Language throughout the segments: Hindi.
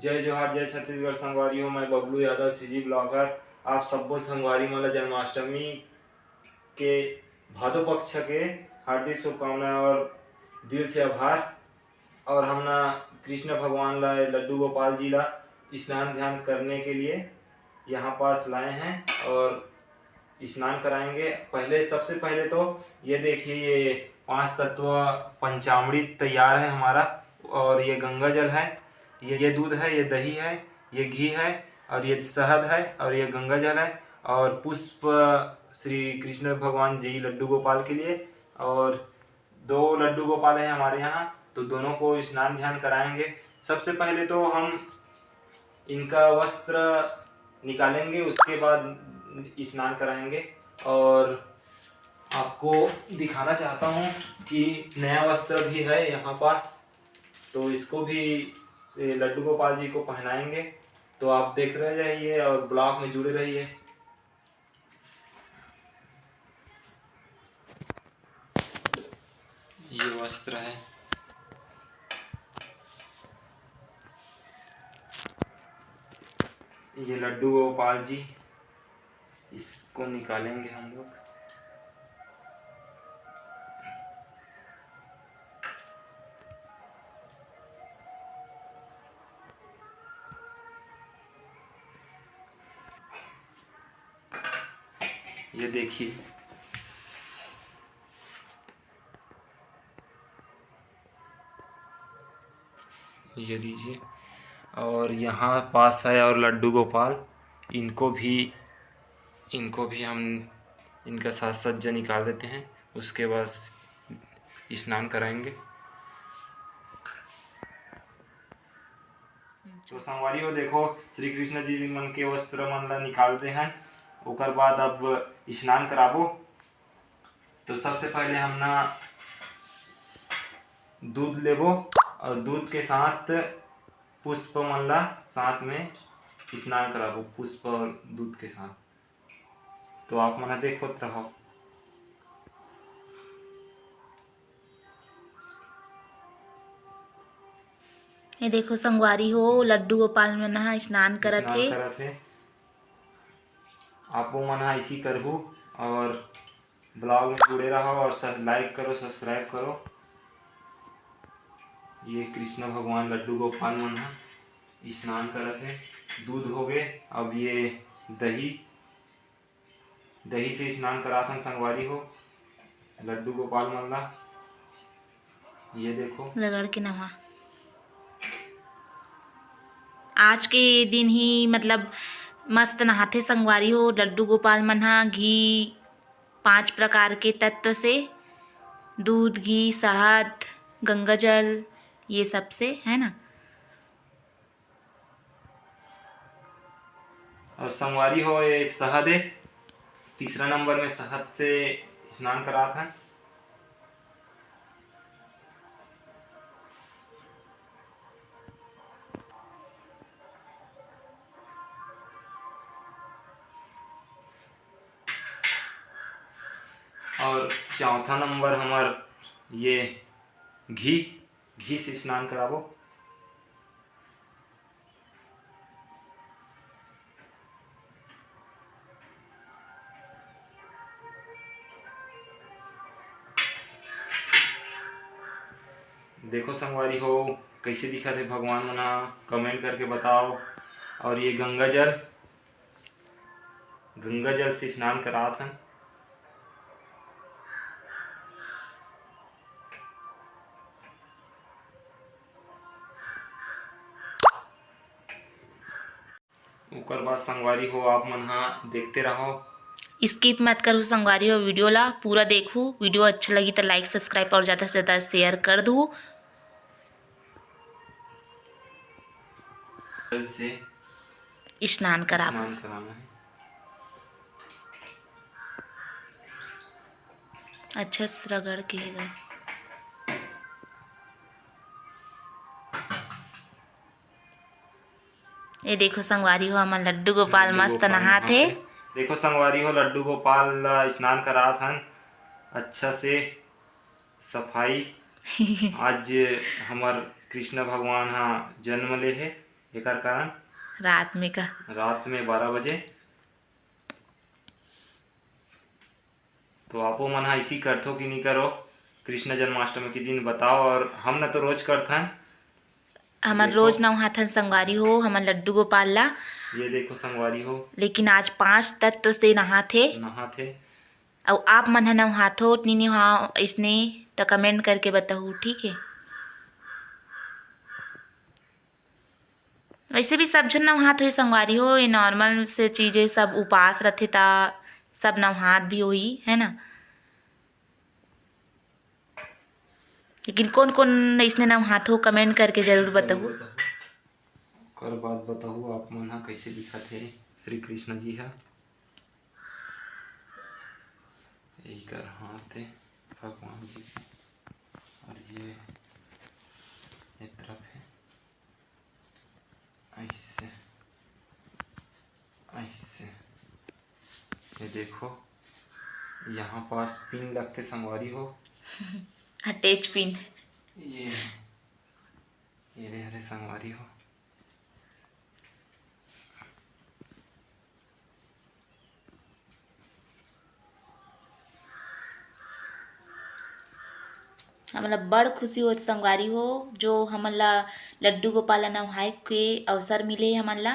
जय जोहार जय छत्तीसगढ़ संगवारी मैं बबलू यादव सीजी ब्लॉगर। आप सबको संगवारी मला जन्माष्टमी के भादो पक्ष के हार्दिक शुभकामनाएं और दिल से आभार। और हम ना कृष्ण भगवान ला लड्डू गोपाल जी ला स्नान ध्यान करने के लिए यहाँ पास लाए हैं और स्नान कराएंगे। सबसे पहले तो ये देखिए, ये 5 तत्व पंचामृत तैयार है हमारा। और ये गंगा जल है, ये दूध है, ये दही है, ये घी है और ये शहद है और ये गंगा जल है और पुष्प श्री कृष्ण भगवान जी लड्डू गोपाल के लिए। और 2 लड्डू गोपाल हैं हमारे यहाँ, तो दोनों को स्नान ध्यान कराएंगे। सबसे पहले तो हम इनका वस्त्र निकालेंगे, उसके बाद स्नान कराएंगे। और आपको दिखाना चाहता हूँ कि नया वस्त्र भी है यहाँ पास, तो इसको भी लड्डू गोपाल जी को पहनाएंगे। तो आप देख रहे रहिए और ब्लॉग में जुड़े रहिए। ये वस्त्र है, ये लड्डू गोपाल जी, इसको निकालेंगे हम लोग। ये देखिए, ये लीजिए। और यहाँ पास है और लड्डू गोपाल, इनको भी हम इनका साज सज्जा निकाल देते हैं, उसके बाद स्नान कराएंगे। तो संगवारी हो देखो, श्री कृष्ण जी मन के वस्त्र मन ला निकालते हैं, ओकर बाद अब स्नान कराबो। तो सबसे पहले हम ना दूध लेबो और दूध के साथ पुष्प मन ला साथ में स्नान कराबो, पुष्प और दूध के साथ। तो आप मना देखोत रहो। ये देखो संगवारी हो, लड्डू गोपाल मन ह स्नान करत हे। आपो मन हा इसी करहु और ब्लॉग में जुड़े रहो और लाइक करो, सब्सक्राइब करो। ये कृष्ण भगवान लड्डू गोपाल मन हा स्नान करत है। दूध हो गए, अब ये दही से स्नान करात हन संगवारी हो लड्डू गोपाल मन ला। ये देखो रगड़ के नवा आज के दिन ही मतलब मस्त नहाथे संगवारी हो लड्डू गोपाल मन ह। घी 5 प्रकार के तत्व से, दूध, घी, शहद, गंगा जल, ये सब से है ना। और संगवारी हो ये शहद है, तीसरा नंबर में शहद से स्नान करात है। और चौथा नंबर हमार ये घी से स्नान कराबो। देखो संगवारी हो कैसे दिखत है भगवान मना, कमेंट करके बताओ। और ये गंगा जल से स्नान करात हैं। ओकर बाद संगवारी हो आप मन हा देखते रहो, स्किप मत करो संगवारी हो, वीडियो ला पूरा देखो। वीडियो अच्छा लगी तो लाइक सब्सक्राइब और ज़्यादा से ज़्यादा शेयर कर दो। से स्नान कराना है। अच्छा से रगड़ के गए। ये देखो संगवारी हो हमन लड्डू गोपाल मस्त नहाथे। देखो संगवारी हो लड्डू गोपाल ला स्नान करात हन अच्छा से सफाई। आज हमार कृष्ण भगवान हा जन्म ले है। एकर कारण रात में का रात में 12 बजे। तो आपो मन हा इसी करथो कि नहीं करो कृष्ण जन्माष्टमी के दिन बताओ। और हम न तो रोज करथन। हमन देखो रोज नहाथन संगवारी हो हमन लड्डू गोपाल ला, ये देखो संगवारी हो लेकिन आज 5 तत्व से नहाथे। नहाथे। और आप मन ह नहाथो नी नहा इसने तो कमेंट करके बताओ, ठीक है। वैसे भी सब झन नहात होई संगवारी हो, ये नॉर्मल से चीजें सब उपास रथे ता सब नहात भी होई है ना। लेकिन कौन कौन इसने नहात हो कमेंट करके जरूर बताओ। कर बात बताओ आप मन हा कैसे दिखत है श्री कृष्ण जी हा। यही कर हाथ है भगवान जी के और ये एक तरफ है ऐसे ऐसे। ये देखो यहाँ पास पिन लगते संगवारी हो। अटैच पिन ये हरे संगवारी हो। हमला बड़ खुशी होत संगवारी हो, जो हमन ला लड्डू गोपाल नहाए के अवसर मिले हमन ला।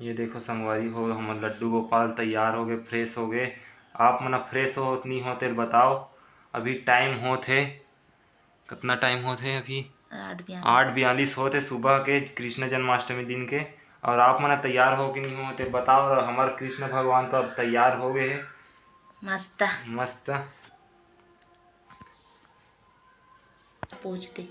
ये देखो संगवारी हो हमारे लड्डू गोपाल तैयार हो गए, फ्रेश हो गए। आप मना फ्रेश हो नहीं होते बताओ। अभी टाइम होते कितना टाइम होते अभी 8:42 होते सुबह के कृष्ण जन्माष्टमी दिन के। और आप मना तैयार हो कि नहीं होते बताओ। और हमारे कृष्ण भगवान तो अब तैयार हो गए हैं मस्त मस्त। पूछते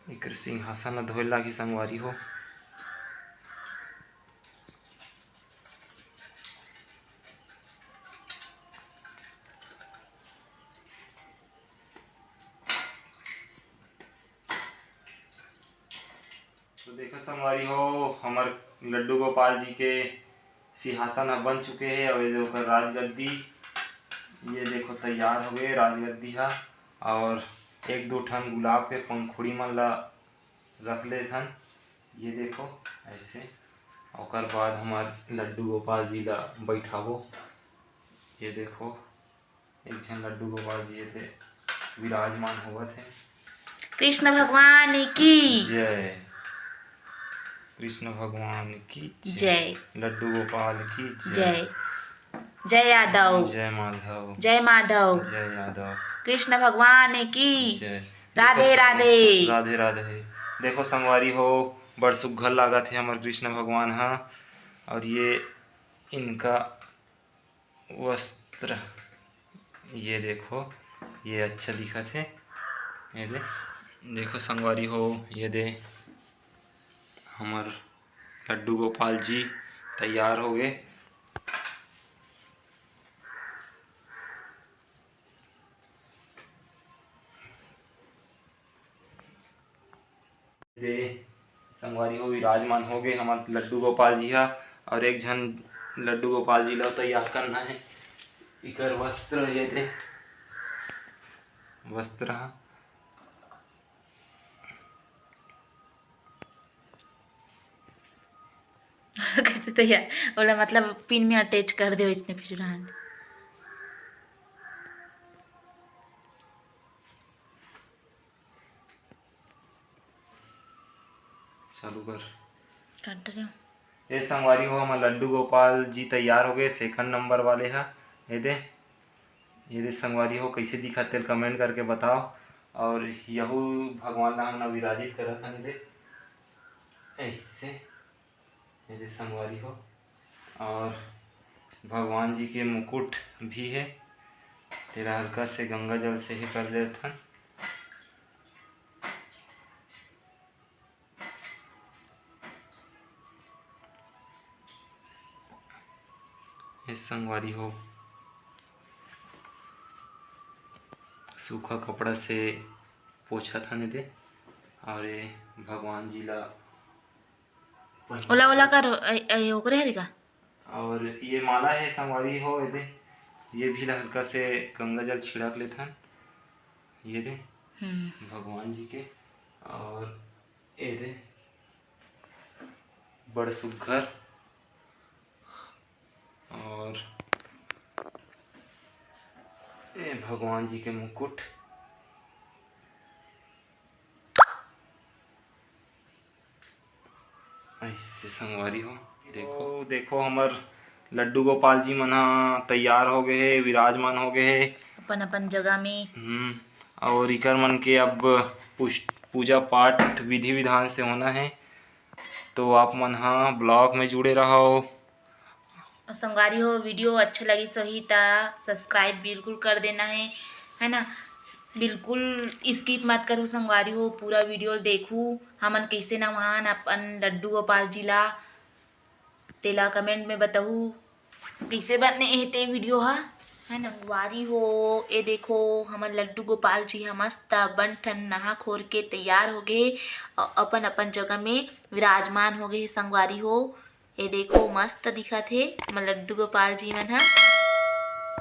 एक सिंहासन धोए लागी संगवारी हो। तो देखो संगवारी हो हमार लड्डू गोपाल जी के सिंहासन अब बन चुके हैं। और ये देखो राजगद्दी ये देखो तैयार हो गए राजगद्दी है। और एक दो ठन गुलाब के पंखुड़ी मन ला रख ले थन। ये देखो ऐसे। और बाद हमार लड्डू गोपाल जी ला बैठाबो। ये देखो एक झन लड्डू गोपाल जी थे विराजमान हुआ थे। कृष्ण भगवान की जय। कृष्ण भगवान की जय। लड्डू गोपाल की जय। जय यादव। जय माधव। जय माधव। जय यादव। कृष्ण भगवान की जय। राधे राधे। राधे राधे। देखो संगवारी हो बड़ सुघ्घर लागत है हमारे कृष्ण भगवान हा। और ये इनका वस्त्र ये देखो ये अच्छा दिखत है। ये देखो संगवारी हो ये दे हमार लड्डू गोपाल जी तैयार हो गए। दे संगवारी हो विराजमान हो गए हमारे लड्डू गोपाल जी हा। और एक झन लड्डू गोपाल जी ला तैयार करना है। इकर वस्त्र ये दे वस्त्र हा। कैसे तैयार बोला मतलब पिन में अटैच कर दे इसने पिछड़ा हाथ। चालू कर काट रहे हो। ये संगवारी हो हमारे लड्डू गोपाल जी तैयार हो गए सेकंड नंबर वाले हा। ये दे संगवारी हो कैसे दिखा तेल कमेंट करके बताओ। और यहू भगवान ला हमने विराजित करा था दे ऐसे। ये दे संगवारी हो और भगवान जी के मुकुट भी है। तेरा हल्का से गंगा जल से ही कर देता था। इस संगवारी हो सूखा कपड़ा से पोछा था ने दे। और ये भगवान जी ला ओला ओला कर ओकरे हरे का। और ये माला है संगवारी हो ये दे ये भी हल्का से गंगा जल छिड़क लेथन। ये दे भगवान जी के, और ये दे बड़ सुघ्घर, और ये भगवान जी के मुकुट। ऐसे संगवारी हो देखो देखो हमर लड्डू गोपाल जी मन ह तैयार हो गए हे, विराजमान हो गए हे अपन अपन जगह में। और इकर मन के अब पूजा पाठ विधि विधान से होना है, तो आप मन ह ब्लॉग में जुड़े रहो। और संगवारी हो वीडियो अच्छा लगी सही ता सब्सक्राइब बिल्कुल कर देना है ना। बिल्कुल स्किप मत करो संगवारी हो, पूरा वीडियो देखू हमन कैसे नवान अपन लड्डू गोपाल जी ला। तेला कमेंट में बताऊ कैसे बनने हेते वीडियो है ना। संगवारी हो ये देखो हमन लड्डू गोपाल जी ह मस्त बन ठन नहा खोर के तैयार हो गए, अपन अपन जगह में विराजमान हो गए संगवारी हो। ये देखो मस्त दिखत हे हमन लड्डू गोपाल जी मन ह।